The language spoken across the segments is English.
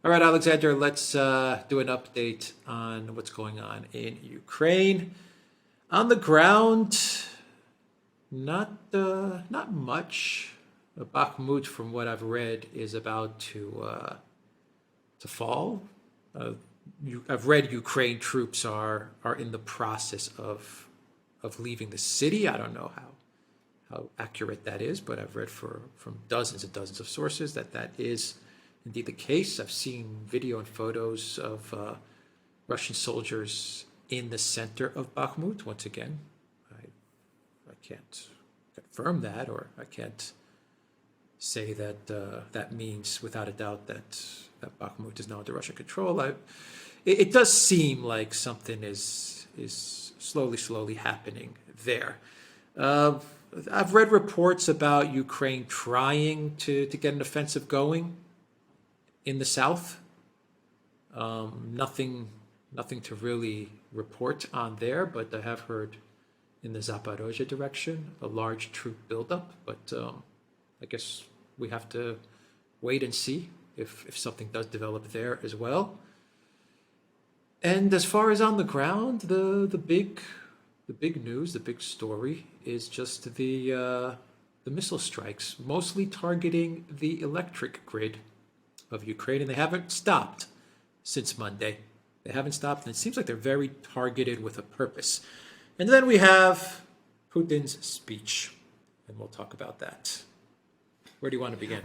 All right, Alexander, let's do an update on what's going on in Ukraine. On the ground, not much. Bakhmut, from what I've read, is about to fall. I've read Ukraine troops are in the process of leaving the city. I don't know how accurate that is, but I've read from dozens and dozens of sources that is indeed the case. I've seen video and photos of Russian soldiers in the center of Bakhmut. Once again, I can't confirm that, or I can't say that that means without a doubt that Bakhmut is now under Russian control. It does seem like something is slowly happening there. I've read reports about Ukraine trying to get an offensive going in the south. Nothing to really report on there, but I have heard in the Zaporozhye direction a large troop buildup. But I guess we have to wait and see if something does develop there as well. And as far as on the ground, the big news, the big story is just the missile strikes, mostly targeting the electric grid of Ukraine, and they haven't stopped since Monday. They haven't stopped, and it seems like they're very targeted with a purpose. And then we have Putin's speech, and we'll talk about that. Where do you want to begin?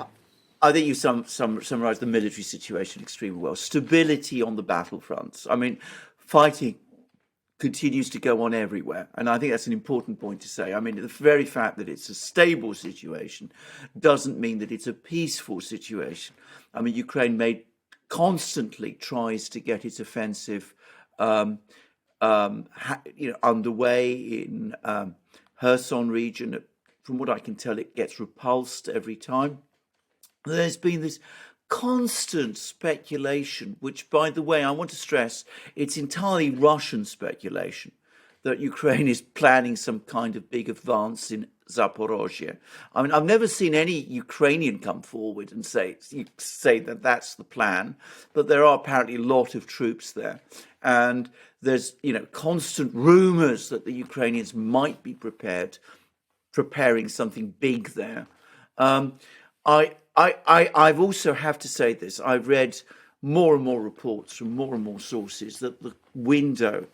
I think you summarised the military situation extremely well. Stability on the battlefronts. I mean, fighting continues to go on everywhere. And I think that's an important point to say. I mean, the very fact that it's a stable situation doesn't mean that it's a peaceful situation. I mean, Ukraine constantly tries to get its offensive underway in Kherson region. From what I can tell, it gets repulsed every time. There's been this constant speculation, which, by the way, I want to stress, it's entirely Russian speculation, that Ukraine is planning some kind of big advance in Zaporozhye. I mean, I've never seen any Ukrainian come forward and say that that's the plan, but there are apparently a lot of troops there. And there's, constant rumors that the Ukrainians might be preparing something big there. I've also have to say this. I've read more and more reports from more and more sources that the window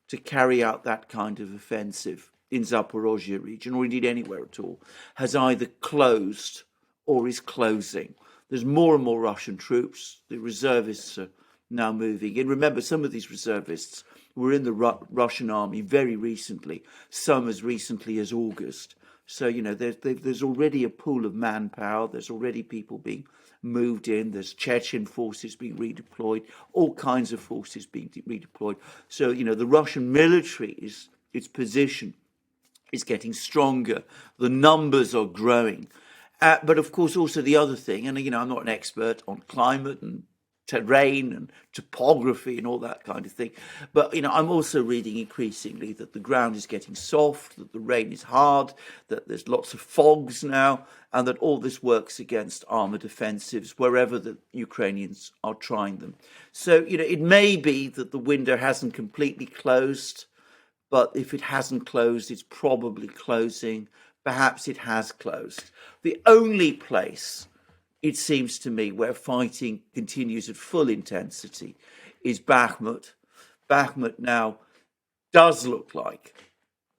to carry out that kind of offensive in Zaporozhye region, or indeed anywhere at all, has either closed or is closing. There's more and more Russian troops. The reservists are now moving in. Remember, some of these reservists were in the Russian army very recently, some as recently as August. So, there's already a pool of manpower. There's already people being moved in. There's Chechen forces being redeployed, all kinds of forces being redeployed. So, the Russian military, its position is getting stronger. The numbers are growing. But, of course, also the other thing, and, I'm not an expert on climate and terrain and topography and all that kind of thing. But, I'm also reading increasingly that the ground is getting soft, that the rain is hard, that there's lots of fogs now, and that all this works against armoured offensives wherever the Ukrainians are trying them. So, it may be that the window hasn't completely closed, but if it hasn't closed, it's probably closing. Perhaps it has closed. The only place, it seems to me, where fighting continues at full intensity is Bakhmut. Bakhmut now does look like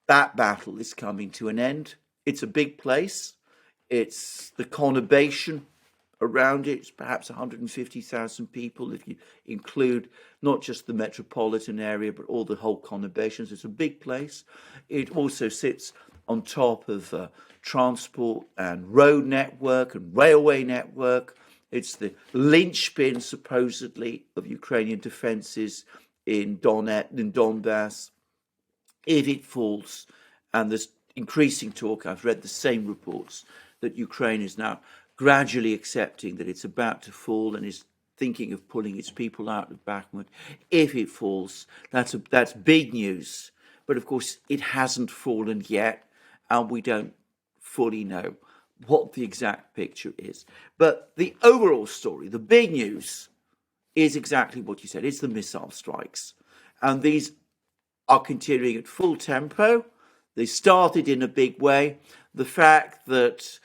that battle is coming to an end. It's a big place. It's the conurbation around it. It's perhaps 150,000 people if you include not just the metropolitan area, but all the whole conurbations. It's a big place. It also sits on top of transport and road network and railway network. It's the linchpin, supposedly, of Ukrainian defences in Donbass. If it falls, and there's increasing talk, I've read the same reports, that Ukraine is now gradually accepting that it's about to fall and is thinking of pulling its people out of Bakhmut. If it falls, that's big news. But of course, it hasn't fallen yet, and we don't fully know what the exact picture is. But the overall story, the big news, is exactly what you said. It's the missile strikes. And these are continuing at full tempo. They started in a big way. The fact that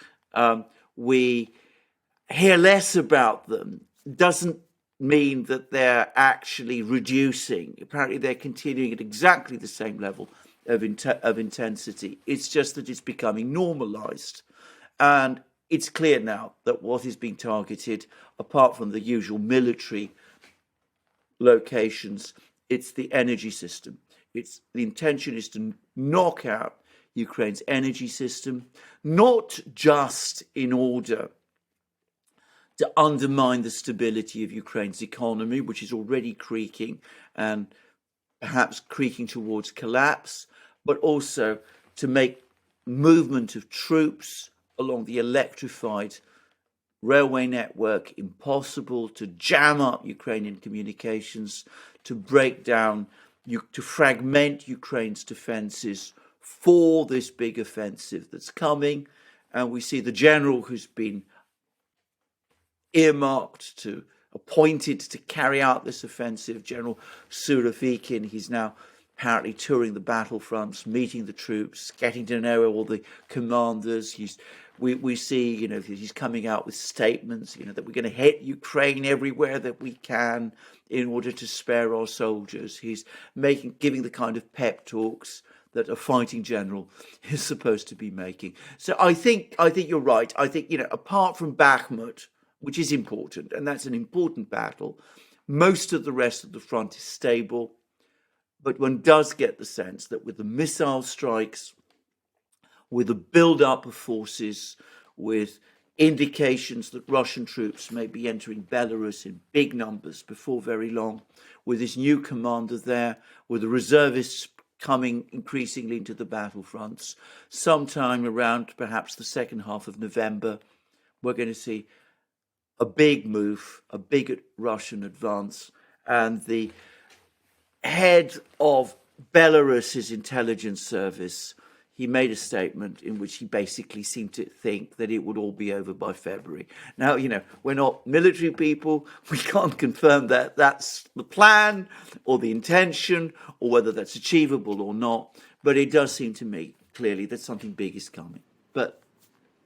we hear less about them doesn't mean that they're actually reducing. Apparently, they're continuing at exactly the same level of intensity. It's just that it's becoming normalized. And it's clear now that what is being targeted, apart from the usual military locations, it's the energy system. The intention is to knock out Ukraine's energy system, not just in order to undermine the stability of Ukraine's economy, which is already creaking and perhaps creaking towards collapse, but also to make movement of troops along the electrified railway network impossible, to jam up Ukrainian communications, to break down, to fragment Ukraine's defences for this big offensive that's coming. And we see the general who's been earmarked appointed to carry out this offensive, General Surovikin. He's now apparently touring the battlefronts, meeting the troops, getting to know all the commanders. We see, he's coming out with statements, that we're going to hit Ukraine everywhere that we can in order to spare our soldiers. He's giving the kind of pep talks that a fighting general is supposed to be making. So I think you're right. I think, apart from Bakhmut, which is important, and that's an important battle, most of the rest of the front is stable. But one does get the sense that with the missile strikes, with the build-up of forces, with indications that Russian troops may be entering Belarus in big numbers before very long, with this new commander there, with the reservists coming increasingly into the battlefronts, sometime around perhaps the second half of November, we're going to see a big move, a big Russian advance, and the head of Belarus's intelligence service, he made a statement in which he basically seemed to think that it would all be over by February. Now, we're not military people. We can't confirm that that's the plan or the intention or whether that's achievable or not. But it does seem to me clearly that something big is coming. But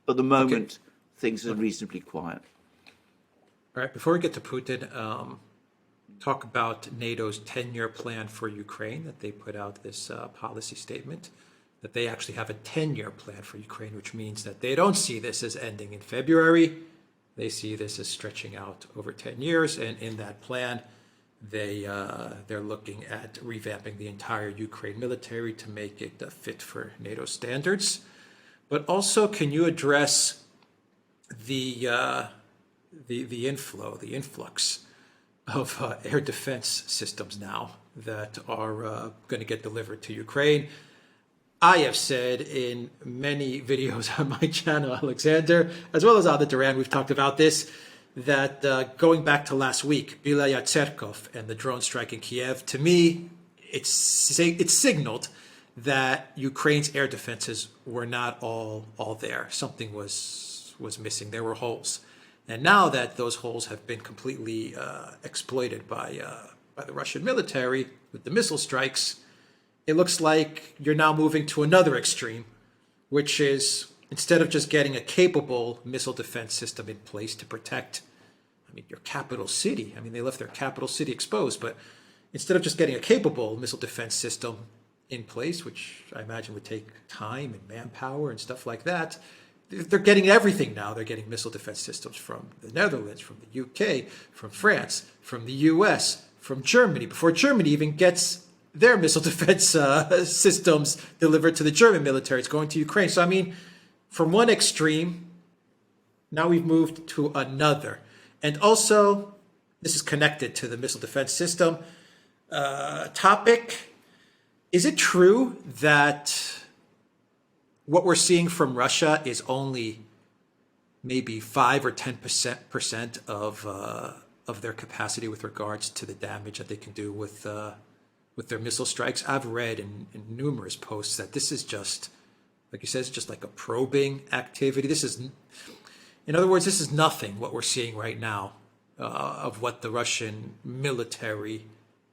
at the moment, things are reasonably quiet. All right, before we get to Putin, talk about NATO's 10-year plan for Ukraine, that they put out this policy statement, that they actually have a 10-year plan for Ukraine, which means that they don't see this as ending in February. They see this as stretching out over 10 years. And in that plan, they're looking at revamping the entire Ukraine military to make it fit for NATO standards. But also, can you address the influx of air defense systems now that are going to get delivered to Ukraine? I have said in many videos on my channel, Alexander, as well as on the Duran, we've talked about this, that going back to last week, Bilaya Tserkov and the drone strike in Kiev, to me, it's signaled that Ukraine's air defenses were not all there. Something was missing. There were holes. And now that those holes have been completely exploited by the Russian military with the missile strikes, it looks like you're now moving to another extreme, which is instead of just getting a capable missile defense system in place to protect, your capital city. They left their capital city exposed, but instead of just getting a capable missile defense system in place, which I imagine would take time and manpower and stuff like that, they're getting everything now. They're getting missile defense systems from the Netherlands, from the UK, from France, from the US, from Germany, before Germany even gets their missile defense systems delivered to the German military. It's going to Ukraine. So, from one extreme, now we've moved to another. And also, this is connected to the missile defense system topic. Is it true that what we're seeing from Russia is only maybe 5 or 10% of their capacity with regards to the damage that they can do with their missile strikes? I've read in numerous posts that this is just, like you said, it's just like a probing activity. In other words, this is nothing what we're seeing right now of what the Russian military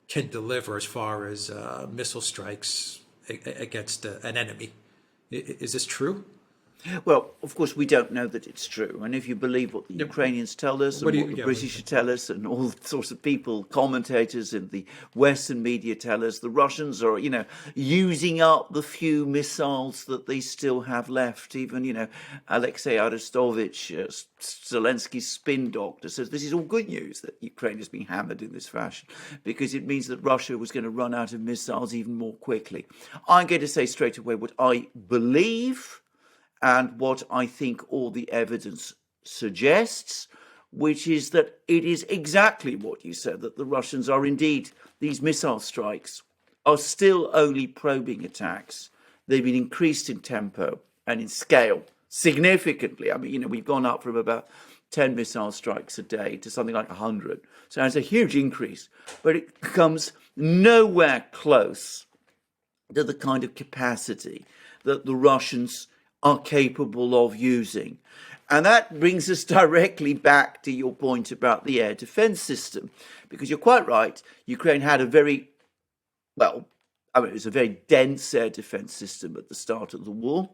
can deliver as far as missile strikes against an enemy. Is this true? Well, of course, we don't know that it's true. And if you believe what the Ukrainians tell us and what the British tell us and all sorts of people, commentators in the Western media tell us, the Russians are, using up the few missiles that they still have left. Even, Alexei Arestovich, Zelensky's spin doctor, says this is all good news that Ukraine has been hammered in this fashion because it means that Russia was going to run out of missiles even more quickly. I'm going to say straight away what I believe and what I think all the evidence suggests, which is that it is exactly what you said, that the Russians are indeed, these missile strikes are still only probing attacks. They've been increased in tempo and in scale significantly. I mean, we've gone up from about 10 missile strikes a day to something like 100. So it's a huge increase, but it comes nowhere close to the kind of capacity that the Russians are capable of using. And that brings us directly back to your point about the air defense system, because you're quite right. Ukraine had it was a very dense air defense system at the start of the war.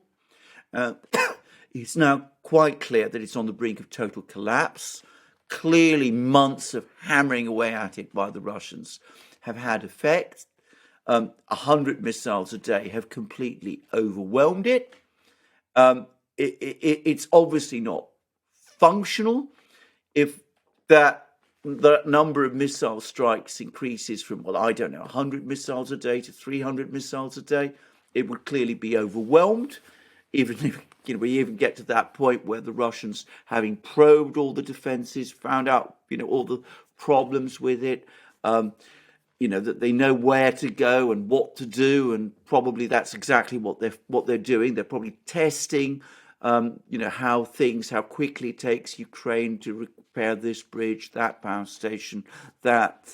It's now quite clear that it's on the brink of total collapse. Clearly, months of hammering away at it by the Russians have had effect. 100 missiles a day have completely overwhelmed it. It's obviously not functional. If the number of missile strikes increases from, 100 missiles a day to 300 missiles a day, it would clearly be overwhelmed. Even if we even get to that point where the Russians, having probed all the defenses, found out all the problems with it, that they know where to go and what to do, and probably that's exactly what they're doing. They're probably testing, how quickly it takes Ukraine to repair this bridge, that power station, that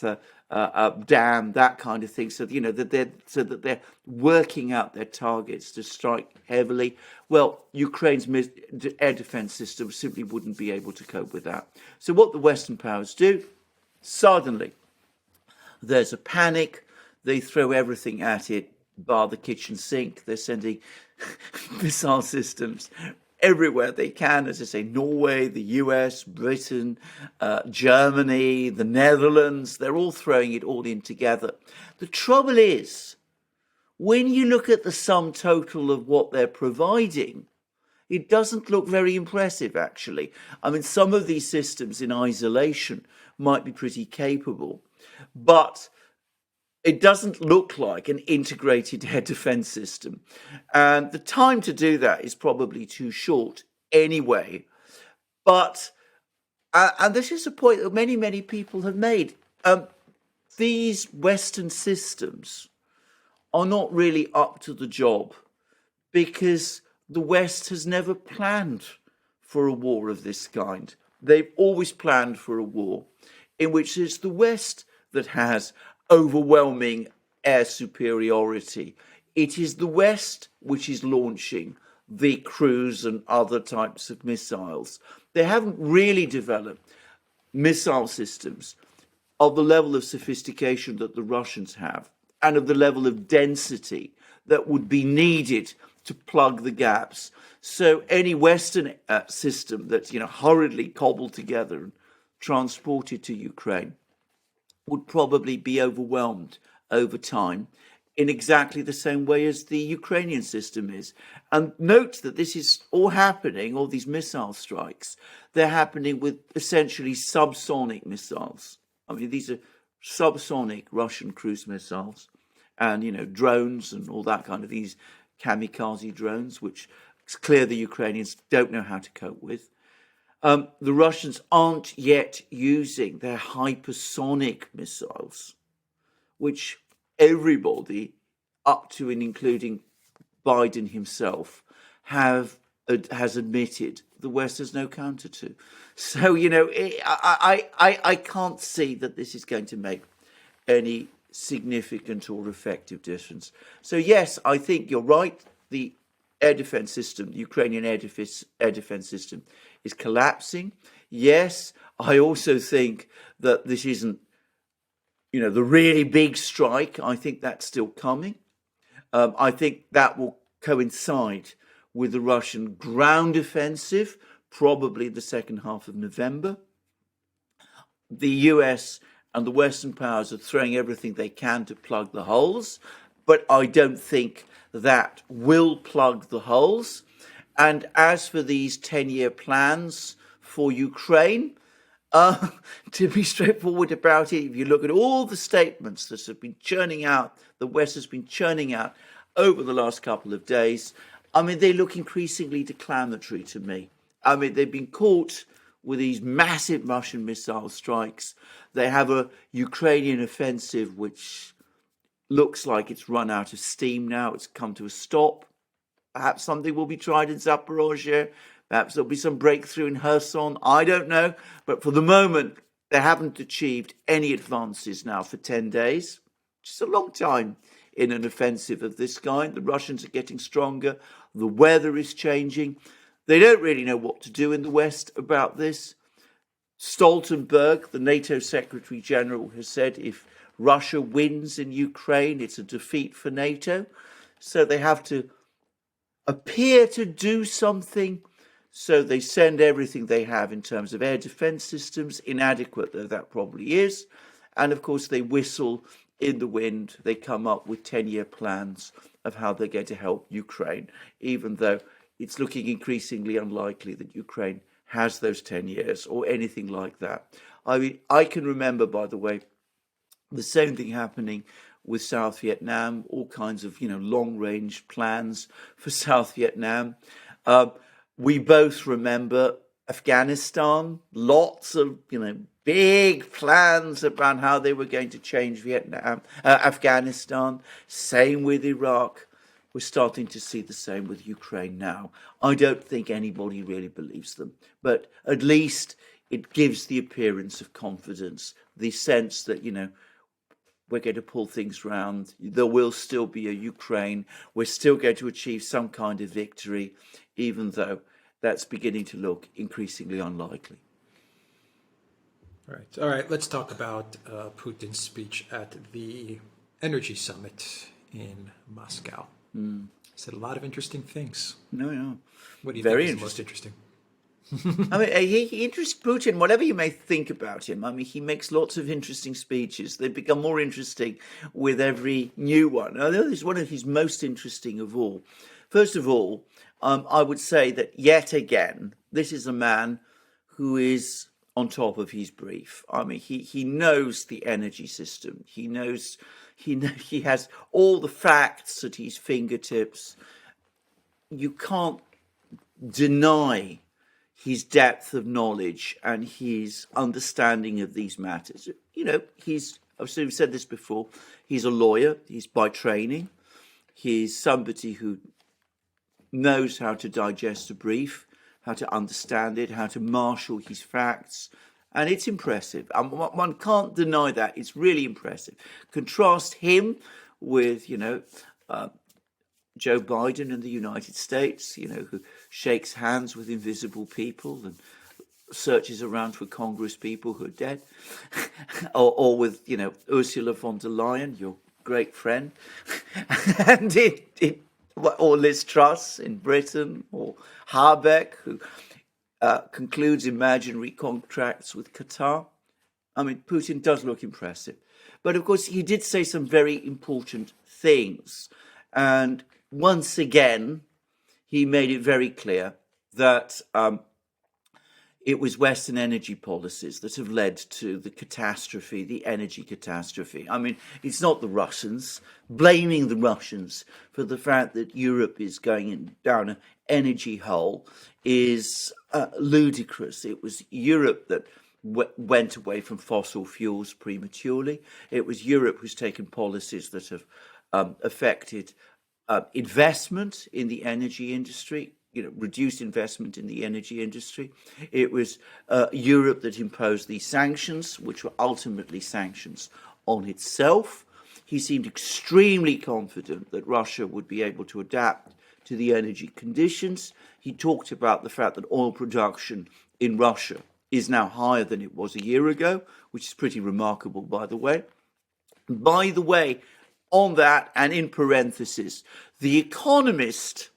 dam, that kind of thing. So that they're working out their targets to strike heavily. Well, Ukraine's air defense system simply wouldn't be able to cope with that. So what the Western powers do, suddenly, there's a panic. They throw everything at it, bar the kitchen sink. They're sending missile systems everywhere they can. As I say, Norway, the US, Britain, Germany, the Netherlands, they're all throwing it all in together. The trouble is, when you look at the sum total of what they're providing, it doesn't look very impressive, actually. I mean, some of these systems in isolation might be pretty capable, but it doesn't look like an integrated air defense system. And the time to do that is probably too short anyway. But, and this is a point that many, many people have made, these Western systems are not really up to the job because the West has never planned for a war of this kind. They've always planned for a war in which it's the West that has overwhelming air superiority. It is the West which is launching the cruise and other types of missiles. They haven't really developed missile systems of the level of sophistication that the Russians have and of the level of density that would be needed to plug the gaps. So any Western system that's hurriedly cobbled together and transported to Ukraine would probably be overwhelmed over time in exactly the same way as the Ukrainian system is. And note that this is all happening, all these missile strikes, they're happening with essentially subsonic missiles. I mean, these are subsonic Russian cruise missiles and, drones and all that kind of these kamikaze drones, which it's clear the Ukrainians don't know how to cope with. The Russians aren't yet using their hypersonic missiles, which everybody, up to and including Biden himself, has admitted the West has no counter to. So, I can't see that this is going to make any significant or effective difference. So, yes, I think you're right. The air defense system, the Ukrainian air defense system, is collapsing. Yes, I also think that this isn't, the really big strike. I think that's still coming. I think that will coincide with the Russian ground offensive, probably the second half of November. The US and the Western powers are throwing everything they can to plug the holes, but I don't think that will plug the holes. And as for these 10-year plans for Ukraine, to be straightforward about it, if you look at all the statements that have been churning out, the West has been churning out over the last couple of days, they look increasingly declamatory to me. They've been caught with these massive Russian missile strikes. They have a Ukrainian offensive which looks like it's run out of steam now. It's come to a stop. Perhaps something will be tried in Zaporozhye. Perhaps there'll be some breakthrough in Kherson. I don't know. But for the moment, they haven't achieved any advances now for 10 days. Just a long time in an offensive of this kind. The Russians are getting stronger. The weather is changing. They don't really know what to do in the West about this. Stoltenberg, the NATO Secretary General, has said if Russia wins in Ukraine, it's a defeat for NATO. So they have to appear to do something. So they send everything they have in terms of air defense systems, inadequate though that probably is. And of course, they whistle in the wind. They come up with 10-year plans of how they're going to help Ukraine, even though it's looking increasingly unlikely that Ukraine has those 10 years or anything like that. I can remember, by the way, the same thing happening with South Vietnam, all kinds of, long-range plans for South Vietnam. We both remember Afghanistan, lots of, big plans about how they were going to change Afghanistan. Same with Iraq. We're starting to see the same with Ukraine now. I don't think anybody really believes them, but at least it gives the appearance of confidence, the sense that, we're going to pull things round. There will still be a Ukraine. We're still going to achieve some kind of victory, even though that's beginning to look increasingly unlikely. All right. Let's talk about Putin's speech at the Energy Summit in Moscow. Said a lot of interesting things. No. What do you Very think is most interesting? He interests Putin, whatever you may think about him. He makes lots of interesting speeches. They become more interesting with every new one. I know this is one of his most interesting of all. First of all, I would say that yet again, this is a man who is on top of his brief. He knows the energy system. He has all the facts at his fingertips. You can't deny his depth of knowledge and his understanding of these matters. I've said this before, he's a lawyer, he's by training, he's somebody who knows how to digest a brief, how to understand it, how to marshal his facts, and it's impressive. One can't deny that. It's really impressive. Contrast him with, Joe Biden in the United States, who shakes hands with invisible people and searches around for Congress people who are dead, or with, Ursula von der Leyen, your great friend, and or Liz Truss in Britain, or Habeck, who concludes imaginary contracts with Qatar. Putin does look impressive. But of course, he did say some very important things. And once again, he made it very clear that it was Western energy policies that have led to the catastrophe, the energy catastrophe. It's not the Russians. Blaming the Russians for the fact that Europe is going down an energy hole is ludicrous. It was Europe that went away from fossil fuels prematurely. It was Europe who's taken policies that have affected investment in the energy industry, reduced investment in the energy industry. It was Europe that imposed these sanctions, which were ultimately sanctions on itself. He seemed extremely confident that Russia would be able to adapt to the energy conditions. He talked about the fact that oil production in Russia is now higher than it was a year ago, which is pretty remarkable, by the way. By the way, on that, and in parenthesis, The Economist,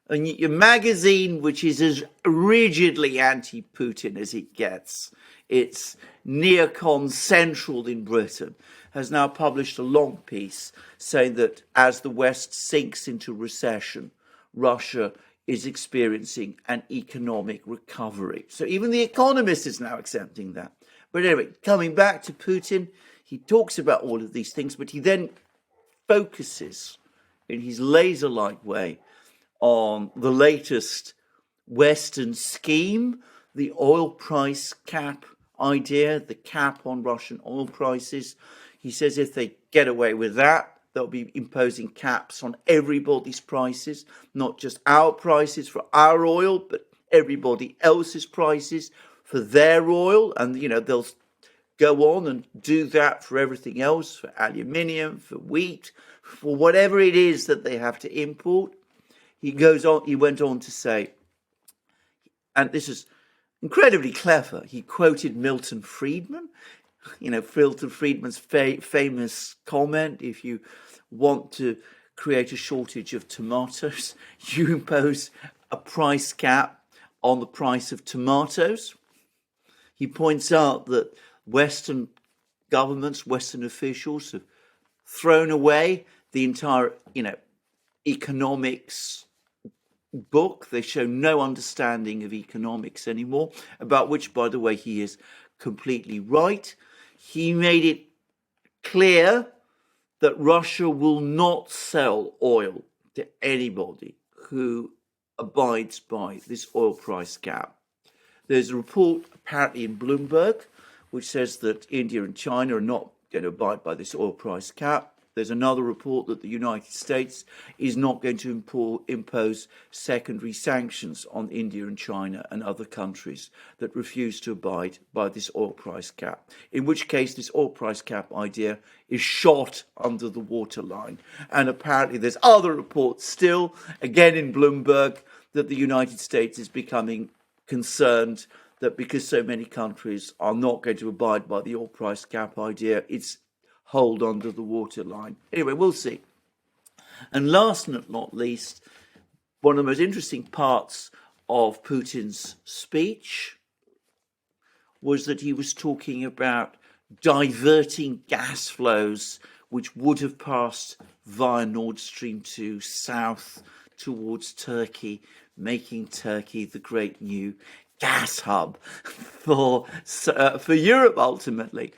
a magazine which is as rigidly anti-Putin as it gets, it's Neocons central in Britain, has now published a long piece saying that as the West sinks into recession, Russia is experiencing an economic recovery. So even The Economist is now accepting that. But anyway, coming back to Putin, he talks about all of these things, but he then focuses in his laser-like way on the latest Western scheme, the oil price cap idea, the cap on Russian oil prices. He says if they get away with that, they'll be imposing caps on everybody's prices, not just our prices for our oil, but everybody else's prices for their oil. And, you know, they'll go on and do that for everything else, for aluminium, for wheat, for whatever it is that they have to import. He went on to say, and this is incredibly clever, he quoted Milton Friedman, you know, Milton Friedman's famous comment, if you want to create a shortage of tomatoes, you impose a price cap on the price of tomatoes. He points out that Western governments, Western officials have thrown away the entire, you know, economics book. They show no understanding of economics anymore, about which, by the way, he is completely right. He made it clear that Russia will not sell oil to anybody who abides by this oil price cap. There's a report apparently in Bloomberg which says that India and China are not going to abide by this oil price cap. There's another report that the United States is not going to impose secondary sanctions on India and China and other countries that refuse to abide by this oil price cap, in which case this oil price cap idea is shot under the waterline. And apparently there's other reports still, again in Bloomberg, that the United States is becoming concerned that because so many countries are not going to abide by the oil price cap idea, it's hold under the waterline. Anyway, we'll see. And last but not least, one of the most interesting parts of Putin's speech was that he was talking about diverting gas flows which would have passed via Nord Stream 2 south towards Turkey, making Turkey the great new gas hub for Europe ultimately.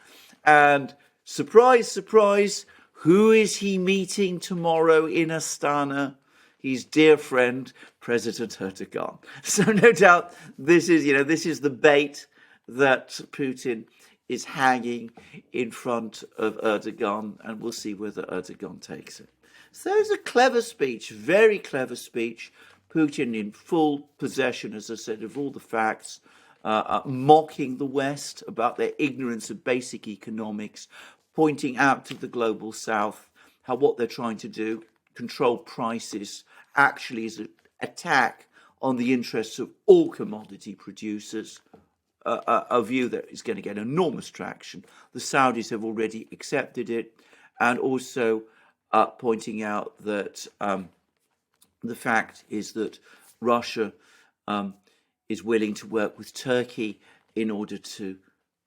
And surprise, surprise, who is he meeting tomorrow in Astana? His dear friend, President Erdogan. So no doubt this is the bait that Putin is hanging in front of Erdogan, and we'll see whether Erdogan takes it. So it's a clever speech, very clever speech. Putin in full possession, as I said, of all the facts, mocking the West about their ignorance of basic economics, pointing out to the global south how what they're trying to do, control prices, actually is an attack on the interests of all commodity producers, a view that is going to get enormous traction. The Saudis have already accepted it, and also pointing out that the fact is that Russia is willing to work with Turkey in order to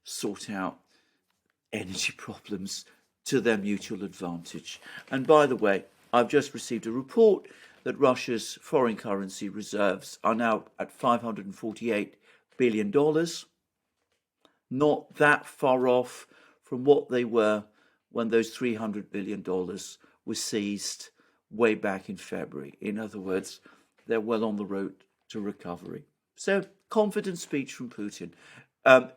sort out energy problems to their mutual advantage. And by the way, I've just received a report that Russia's foreign currency reserves are now at $548 billion, not that far off from what they were when those $300 billion was seized way back in February. In other words, they're well on the road to recovery. So, confident speech from Putin.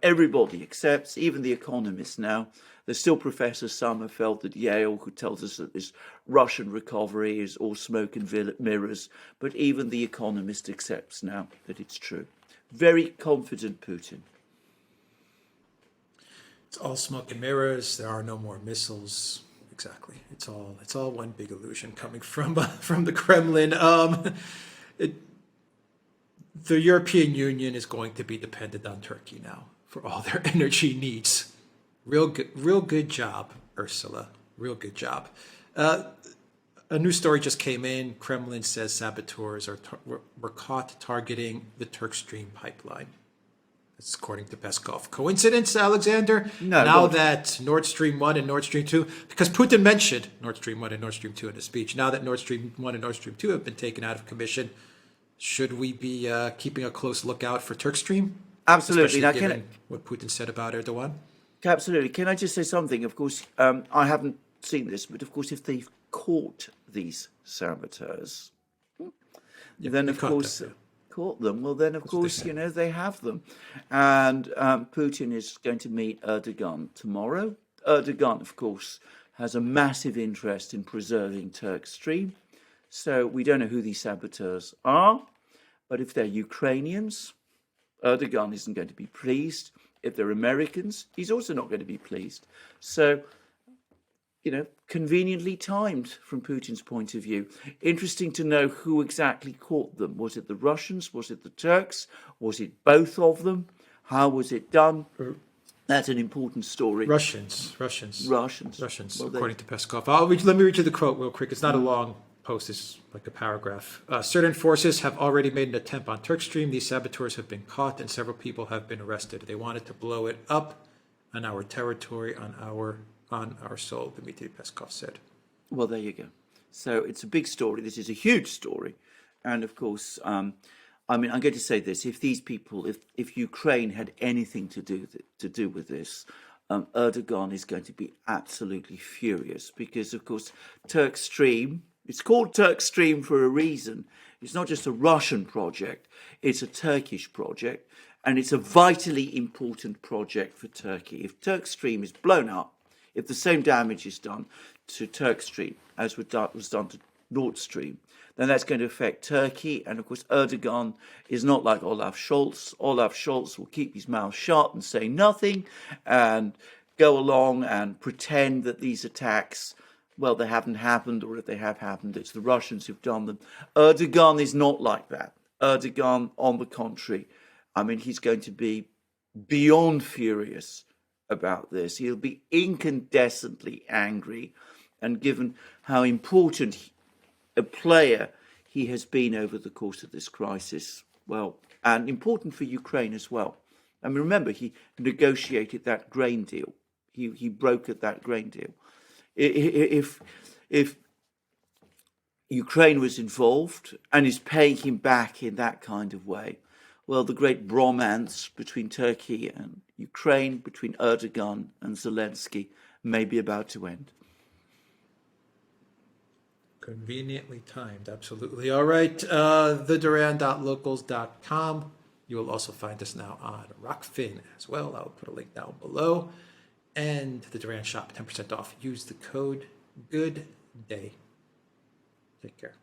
Everybody accepts, even the economists now. There's still Professor Sommerfeld at Yale who tells us that this Russian recovery is all smoke and mirrors, but even the economist accepts now that it's true. Very confident Putin. It's all smoke and mirrors. There are no more missiles. Exactly. It's all one big illusion coming from the Kremlin. the European Union is going to be dependent on Turkey now for all their energy needs. Real good job, Ursula. Real good job. A new story just came in. Kremlin says saboteurs were caught targeting the Turk Stream pipeline. That's according to Peskov. Coincidence, Alexander? No. Now that Nord Stream 1 and Nord Stream 2, because Putin mentioned Nord Stream 1 and Nord Stream 2 in his speech, now that Nord Stream 1 and Nord Stream 2 have been taken out of commission, should we be keeping a close lookout for Turk Stream? Absolutely. Especially given what Putin said about Erdogan? Absolutely. Can I just say something? Of course, I haven't seen this, but of course, if they've caught these saboteurs, then of course caught them. Well, then of course, they have them, and Putin is going to meet Erdogan tomorrow. Erdogan, of course, has a massive interest in preserving Turk Stream, so we don't know who these saboteurs are, but if they're Ukrainians, Erdogan isn't going to be pleased. If they're Americans, he's also not going to be pleased. So, conveniently timed from Putin's point of view. Interesting to know who exactly caught them. Was it the Russians? Was it the Turks? Was it both of them? How was it done? That's an important story. Russians. Well, According to Peskov. Let me read you the quote real quick. It's not a long post, it's like a paragraph. Certain forces have already made an attempt on Turk Stream. These saboteurs have been caught and several people have been arrested. They wanted to blow it up on our territory, on our soil, Dmitry Peskov said. Well, there you go. So it's a big story. This is a huge story. And of course, I'm going to say this. If these people, if Ukraine had anything to do with this, Erdogan is going to be absolutely furious because, of course, Turk Stream, it's called Turk Stream for a reason. It's not just a Russian project. It's a Turkish project. And it's a vitally important project for Turkey. If Turk Stream is blown up, if the same damage is done to Turk Stream as was done to Nord Stream, then that's going to affect Turkey. And of course, Erdogan is not like Olaf Scholz. Olaf Scholz will keep his mouth shut and say nothing and go along and pretend that these attacks, well, they haven't happened, or if they have happened, it's the Russians who've done them. Erdogan is not like that. Erdogan, on the contrary, he's going to be beyond furious about this. He'll be incandescently angry, and given how important a player he has been over the course of this crisis, well, and important for Ukraine as well. Remember, he negotiated that grain deal. He brokered that grain deal. If Ukraine was involved and is paying him back in that kind of way, well, the great bromance between Turkey and Ukraine, between Erdogan and Zelensky, may be about to end. Conveniently timed, absolutely. All right, theduran.locals.com. You will also find us now on Rockfin as well. I'll put a link down below. And the Duran shop, 10% off. Use the code GOODDAY. Take care.